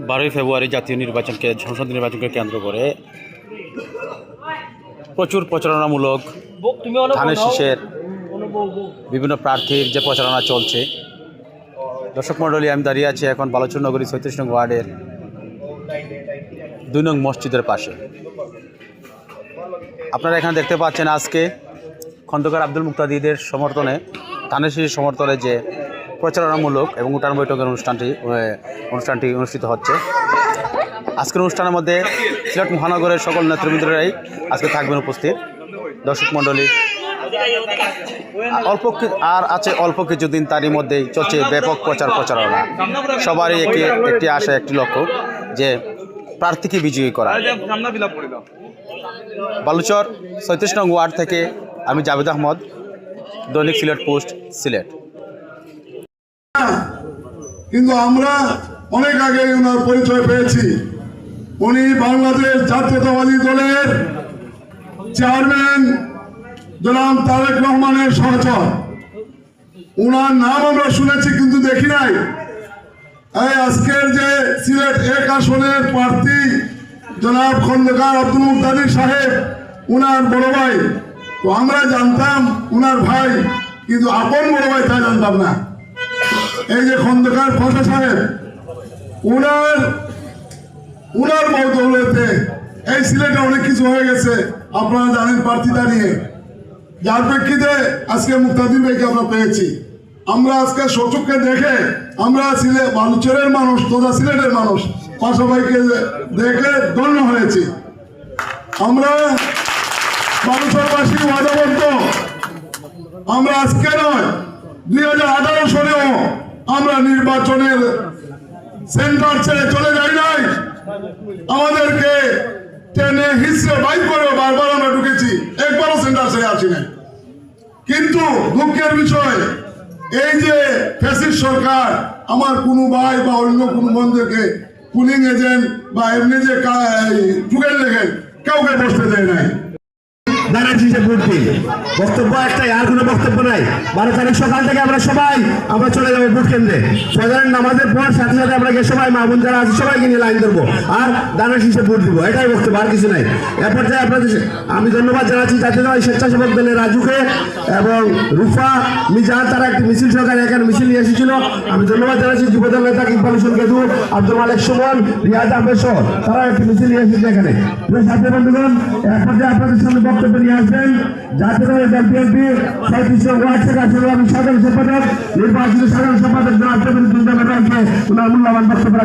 12ই ফেব্রুয়ারি জাতীয় নির্বাচনকে সংসদ নির্বাচনকে কেন্দ্র করে প্রচুর প্রচারণামূলক ধানের শীষের বিভিন্ন প্রার্থীর যে প্রচারণা চলছে। দর্শক মণ্ডলী, আমি দাঁড়িয়ে আছি এখন বালুচর নগরী ৩৬ নং ওয়ার্ডের ২ নং মসজিদের পাশে। আপনারা এখানে দেখতে পাচ্ছেন আজকে খন্দকার আব্দুল মুক্তাদিদের সমর্থনে, ধানের শীষের সমর্থনে যে প্রচারণামূলক এবং উঠান বৈঠকের অনুষ্ঠানটি অনুষ্ঠিত হচ্ছে। আজকের অনুষ্ঠানের মধ্যে সিলেট মহানগরের সকল নেতৃবৃন্দরাই আজকে থাকবেন উপস্থিত। দর্শক মণ্ডলী, অল্প কিছুদিন, তারই মধ্যেই চলছে ব্যাপক প্রচারণা। সবারই একটি আশা, একটি লক্ষ্য যে প্রার্থীকে বিজয়ী করা। বালুচর ৩৬ নং ওয়ার্ড থেকে আমি জাভেদ আহমদ, দৈনিক সিলেট পোস্ট, সিলেট। কিন্তু আমরা অনেক আগে ওনার পরিচয় পেয়েছি। উনি বাংলাদেশ জাতীয়তাবাদী দলের চেয়ারম্যান জনাব তারেক রহমানের সহচর। উনার নাম আমরা শুনেছি কিন্তু দেখি নাই। এই আজকের যে সিলেট ১ আসনের প্রার্থী জনাব খন্দকার আব্দুল মুক্তাদির সাহেব, উনার বড় ভাই। তো আমরা জানতাম উনার ভাই, কিন্তু আপন বড় ভাই তা জানতাম না। এই যে খন্দকার ফসা সাহেব, উনার বদৌলতে এই সিলেটে অনেক কিছু হয়ে গেছে। আপনারা জানেন প্রার্থীতা নিয়ে, যার প্রেক্ষিতে আজকে মুক্তাদির ভাইকে আমরা পেয়েছি। আমরা আজকে সচক্ষে দেখে আমরা বালুচরের মানুষ তথা সিলেটের মানুষ পাশা ভাইকে দেখে ধন্য হয়েছি। আমরা বালুচরবাসী ওয়াদাবদ্ধ, আমরা আজকে নয় 2018 সালেও আমরা নির্বাচনের সেন্টার ছেড়ে চলে যাই নাই। আমাদেরকে টেনে হিসড়ে বাইক করে বারবার আমরা ঢুকেছি, একবারও সেন্টার ছেড়ে আসি নাই। কিন্তু দুঃখের বিষয় এই যে ফ্যাসিস্ট সরকার আমার কোনো ভাই বা অন্য কোনো বন্ধুকে পুলিং এজেন্ট বা এমনি যে টুকেন লেখেন কাউকে বসতে দেয় নাই। ধানের শীষে ভোট দিন। বক্তব্য একটাই, আর কোনো বক্তব্য নাই। 12 তারিখ সকাল থেকে আমরা চলে যাবো ভোট কেন্দ্রে। ফজরের নামাজের পর সাথে সাথে আমরা গিয়ে সবাই মা বোন যারা আছে সবাইকে নিয়ে লাইন ধরবো আর ধানের শীষে ভোট দিব। এটাই বক্তব্য, আর কিছু নাই। এরপর যাই আপনাদের আমি ধন্যবাদ জানাচ্ছি জাতীয় স্বেচ্ছাসেবক দলের রাজুকে এবং রুফা মিজান, তারা একটি মিছিল সহকারে এখানে মিছিল নিয়ে এসেছিল। আমি ধন্যবাদ জানাচ্ছি যুবদল নেতা ইকবাল হোসেন কেদু, আব্দুল মালিক সুমন, রিয়াজ আহমেদ সহ তারা একটি মিছিল নিয়ে এসেছে এখানে। সাথে বন্ধুগণ, এরপর যে আপনাদের সামনে বক্তব্য নিয়ে আসবেন জাতীয় দল বিএনপি ৩৬ ওয়ার্ড থেকে আসলে আমি সাধারণ সম্পাদক, নির্বাচিত সাধারণ সম্পাদক জনাব ওনার মূল্যবান বক্তব্য